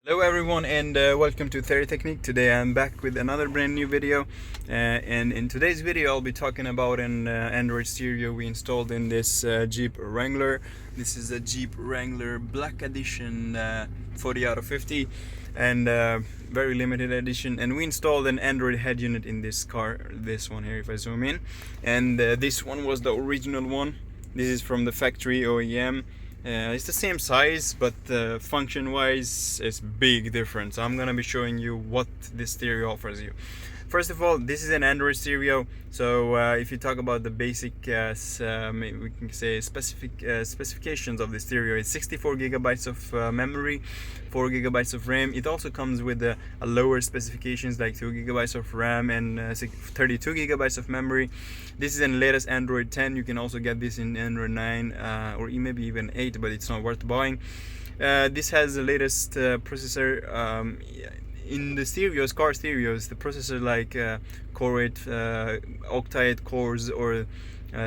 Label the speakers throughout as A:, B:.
A: Hello everyone and welcome to Theory Technique. Today I'm back with another brand new video and in today's video I'll be talking about an Android stereo we installed in this Jeep Wrangler. This is a Jeep Wrangler Black Edition 40 out of 50 and very limited edition, and we installed an Android head unit in this car, this one here if I zoom in, and this one was the original one. This is from the factory OEM. It's the same size, but function-wise, it's big difference. I'm gonna be showing you what this stereo offers you. First of all, this is an Android stereo, so if you talk about the basic, we can say specifications of the stereo, it's 64 gigabytes of memory, 4 gigabytes of RAM. It also comes with a lower specifications like 2 gigabytes of RAM and 32 gigabytes of memory. This is in latest Android 10. You can also get this in Android 9 or maybe even 8, but it's not worth buying. This has the latest processor. In the stereos, car stereos, the processor like Core 8 octa-8 cores or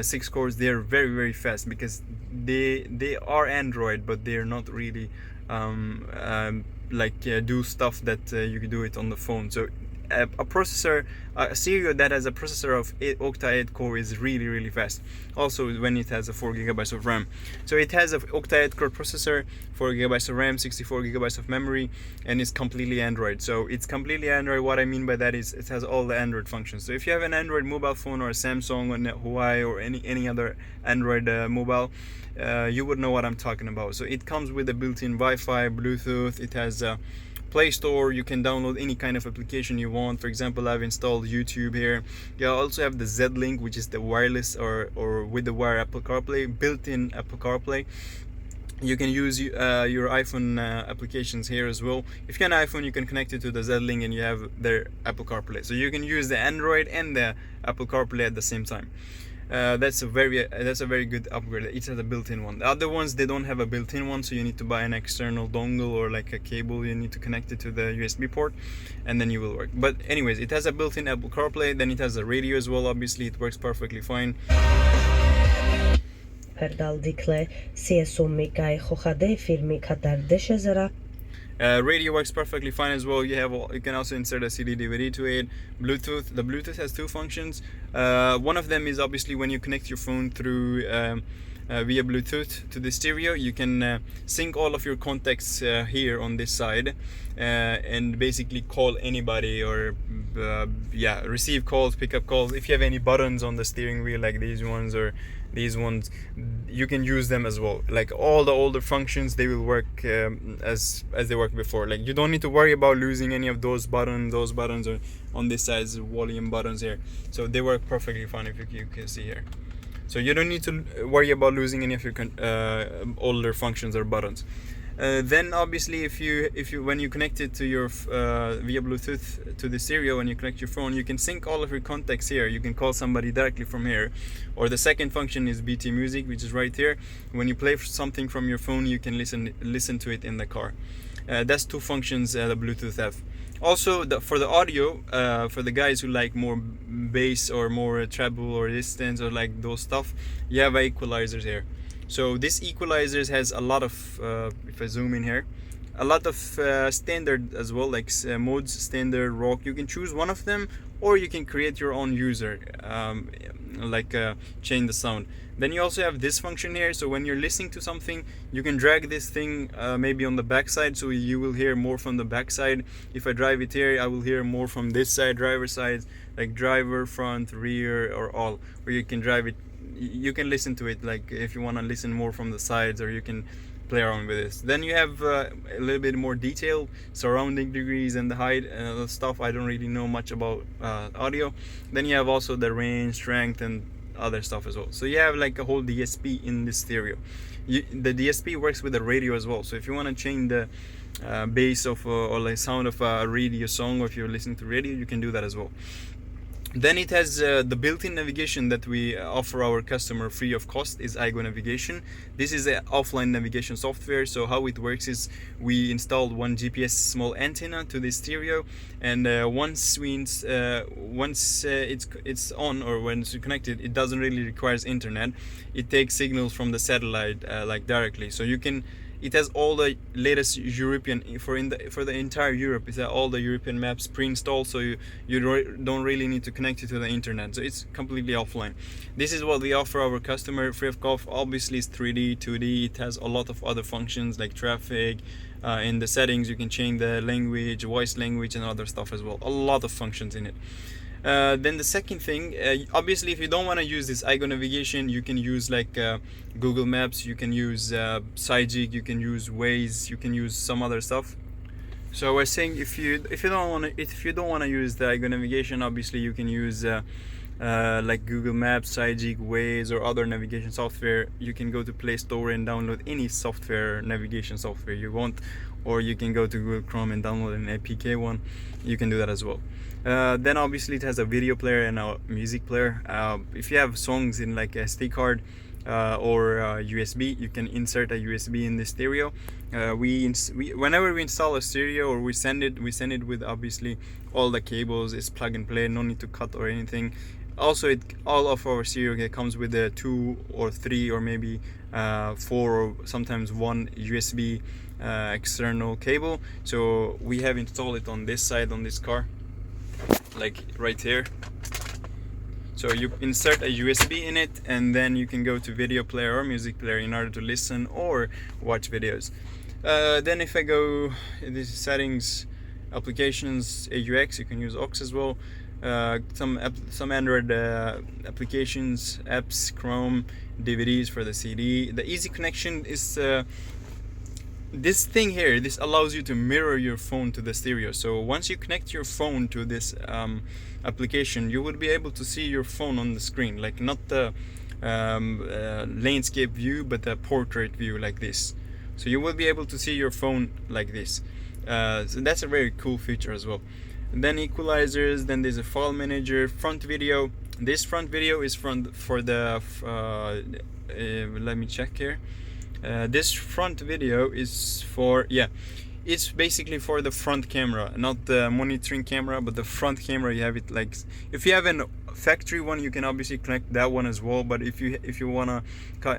A: 6 cores, they're very fast because they are Android, but they're not really do stuff that you can do it on the phone. So a stereo that has a processor of octa-8 core is really fast. Also when it has a 4 gigabytes of RAM. So it has a octa-8 core processor, 4 gigabytes of RAM, 64 gigabytes of memory, and it's completely Android. So it's completely Android. What I mean by that is it has all the Android functions. So if you have an Android mobile phone or a Samsung or Huawei or any other Android mobile, you would know what I'm talking about. So it comes with a built-in Wi-Fi, Bluetooth. It has a Play Store. You can download any kind of application you want. For example, I've installed YouTube here. You also have the Z-Link, which is the wireless or with the wire Apple CarPlay, built-in Apple CarPlay. You can use your iPhone applications here as well. If you have an iPhone, you can connect it to the Z-Link and you have their Apple CarPlay. So you can use the Android and the Apple CarPlay at the same time. That's a very good upgrade. It has a built-in one. The other ones, they don't have a built-in one, so you need to buy an external dongle or like a cable. You need to connect it to the USB port and then you will work. But anyways, it has a built-in Apple CarPlay. Then it has a radio as well. Obviously it works perfectly fine. Radio works perfectly fine as well. You can also insert a CD DVD to it. Bluetooth. The Bluetooth has two functions. One of them is obviously when you connect your phone through via Bluetooth to the stereo, you can sync all of your contacts here on this side and basically call anybody or receive calls, pick up calls. If you have any buttons on the steering wheel like these ones or these ones, you can use them as well. Like all the older functions, they will work as they worked before. Like you don't need to worry about losing any of those buttons or on this side volume buttons here. So they work perfectly fine, if you can see here. So you don't need to worry about losing any of your older functions or buttons. Then obviously if you when you connect it to your via Bluetooth to the stereo, and you connect your phone, you can sync all of your contacts here. You can call somebody directly from here. Or the second function is BT Music, which is right here. When you play something from your phone, you can listen to it in the car. That's two functions the Bluetooth have. Also for the audio, for the guys who like more bass or more treble or distance or like those stuff, you have equalizers here. So this equalizers has a lot of, if I zoom in here, a lot of standard as well, like modes, standard, rock. You can choose one of them, or you can create your own user, change the sound. Then you also have this function here. So when you're listening to something, you can drag this thing maybe on the back side, so you will hear more from the back side. If I drive it here, I will hear more from this side, driver side, like driver, front, rear, or all. Or you can drive it, you can listen to it like if you want to listen more from the sides, or you can play around with this. Then you have a little bit more detail, surrounding degrees and the height and stuff. I don't really know much about audio. Then you have also the range, strength, and other stuff as well. So you have like a whole DSP in this stereo. The DSP works with the radio as well. So if you want to change the bass of or like sound of a radio song, or if you're listening to radio, you can do that as well. Then it has the built-in navigation that we offer our customer free of cost is iGo Navigation. This is an offline navigation software. So how it works is we installed one GPS small antenna to the stereo, and once it's on, or when it's connected, it doesn't really require internet. It takes signals from the satellite like directly. So you can it has all the latest European for the entire Europe. It's all the European maps pre-installed, so you don't really need to connect it to the internet. So it's completely offline. This is what we offer our customer free of cost. Obviously, it's 3D, 2D. It has a lot of other functions like traffic. In the settings, you can change the language, voice language, and other stuff as well. A lot of functions in it. Then the second thing, obviously, if you don't want to use this iGo navigation, you can use like Google Maps, you can use Sijig, you can use Waze, you can use some other stuff. So I was saying, if you don't want to use the iGo navigation, obviously you can use like Google Maps, Sijig, Waze, or other navigation software. You can go to Play Store and download any software, navigation software you want, or you can go to Google Chrome and download an APK one. You can do that as well. Then obviously it has a video player and a music player. If you have songs in like SD card or USB, you can insert a USB in the stereo. Whenever we install a stereo or we send it with obviously all the cables. It's plug and play, no need to cut or anything. Also, all of our stereo comes with a 2 or 3 or maybe 4 or sometimes 1 USB external cable. So we have installed it on this side on this car, like right here. So you insert a USB in it, and then you can go to video player or music player in order to listen or watch videos. Then if I go in these settings, applications, AUX, you can use aux as well. Some Android applications, apps, Chrome, DVDs for the CD. The easy connection is this thing here. This allows you to mirror your phone to the stereo. So once you connect your phone to this application, you will be able to see your phone on the screen, like not the landscape view, but the portrait view like this. So you will be able to see your phone like this. So that's a very cool feature as well. And then equalizers, then there's a file manager, front video. This front video is for the let me check here. This front video is for, it's basically for the front camera, not the monitoring camera, but the front camera. You have it like, if you have a factory one, you can obviously connect that one as well. But if you wanna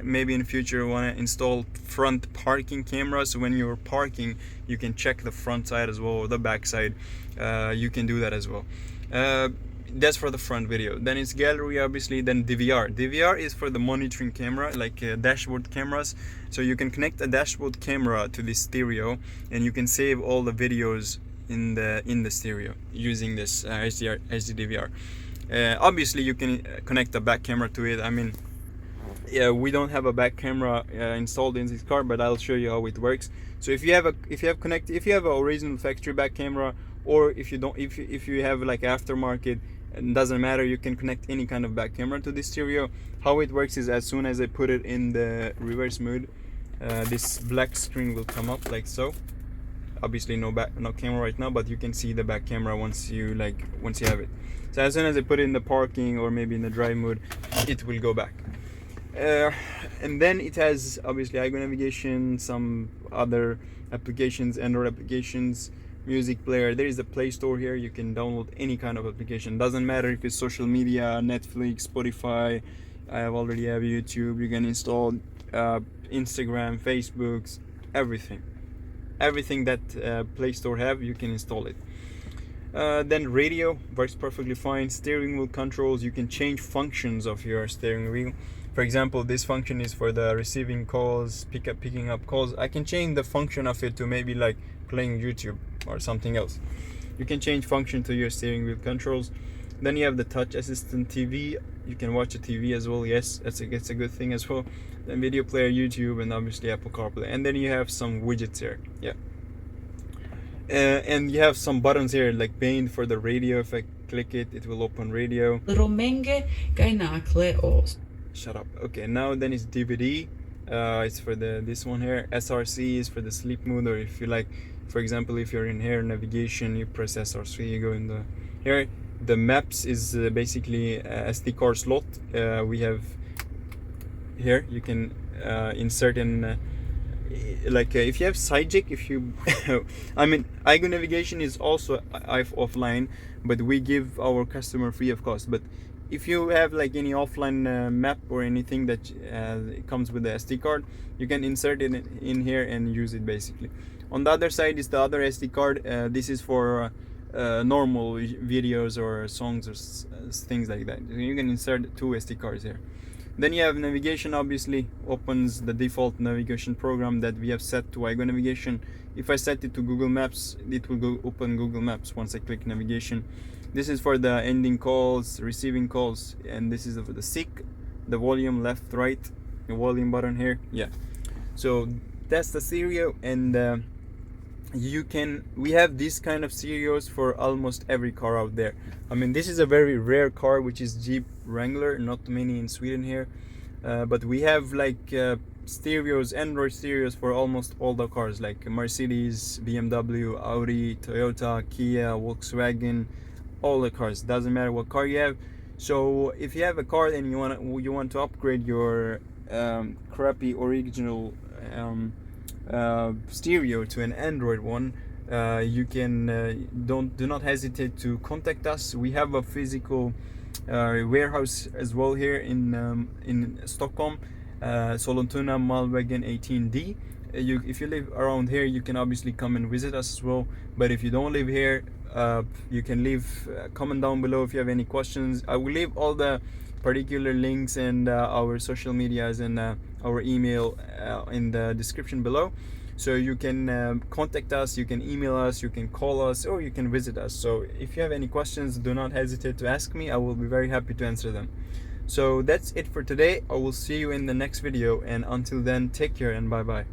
A: maybe in the future wanna install front parking cameras, so when you're parking you can check the front side as well or the back side, you can do that as well. That's for the front video. Then it's gallery, obviously. Then DVR. DVR is for the monitoring camera, like dashboard cameras. So you can connect a dashboard camera to this stereo, and you can save all the videos in the stereo using this HD DVR. Obviously, you can connect a back camera to it. I mean, we don't have a back camera installed in this car, but I'll show you how it works. So if you have an original factory back camera, or if you have like aftermarket, it doesn't matter, you can connect any kind of back camera to this stereo. How it works is, as soon as I put it in the reverse mode, this black screen will come up like so. Obviously no camera right now, but you can see the back camera once you have it. So as soon as I put it in the parking or maybe in the drive mode, it will go back. And then it has obviously iGo navigation, some other applications, Android applications, music player. There is a Play Store here. You can download any kind of application. Doesn't matter if it's social media, Netflix, Spotify. I already have YouTube. You can install Instagram, Facebook, everything that Play Store have, you can install it. Then radio works perfectly fine. Steering wheel controls, you can change functions of your steering wheel. For example, this function is for the receiving calls, picking up calls. I can change the function of it to maybe like playing YouTube or something else. You can change function to your steering wheel controls. Then you have the touch assistant TV. You can watch a TV as well. Yes, that's a good thing as well. Then video player, YouTube, and obviously Apple CarPlay. And then you have some widgets here. And you have some buttons here, like band for the radio. If I click it, it will open radio. Shut up. Okay, now then it's DVD. It's for this one here. SRC is for the sleep mode, or if you like, for example, if you're in here navigation, you press SRC, you go in the here. The maps is basically SD card slot. We have here, you can insert in if you have Sijig, if you I mean, iGo navigation is also offline, but we give our customer free of cost. But if you have like any offline map or anything that it comes with the SD card, you can insert it in here and use it basically. On the other side is the other SD card. This is for normal videos or songs or things like that. You can insert two SD cards here. Then you have navigation, obviously opens the default navigation program that we have set to iGo navigation. If I set it to Google Maps, it will go open Google Maps once I click navigation. This is for the ending calls, receiving calls, and this is for the SIC, the volume left, right, the volume button here. Yeah. So that's the stereo, and we have this kind of stereos for almost every car out there. I mean, this is a very rare car, which is Jeep Wrangler, not many in Sweden here, but we have like stereos, Android stereos for almost all the cars, like Mercedes, BMW, Audi, Toyota, Kia, Volkswagen, all the cars. Doesn't matter what car you have. So if you have a car and you want to upgrade your crappy original stereo to an Android one, you can do not hesitate to contact us. We have a physical warehouse as well here in Stockholm, Sollentuna Malmvägen 18D. If you live around here, you can obviously come and visit us as well. But if you don't live here, you can leave a comment down below if you have any questions. I will leave all the particular links and our social medias and our email in the description below, so you can contact us, you can email us, you can call us, or you can visit us. So if you have any questions, do not hesitate to ask me. I will be very happy to answer them. So that's it for today. I will see you in the next video, and until then, take care and bye bye.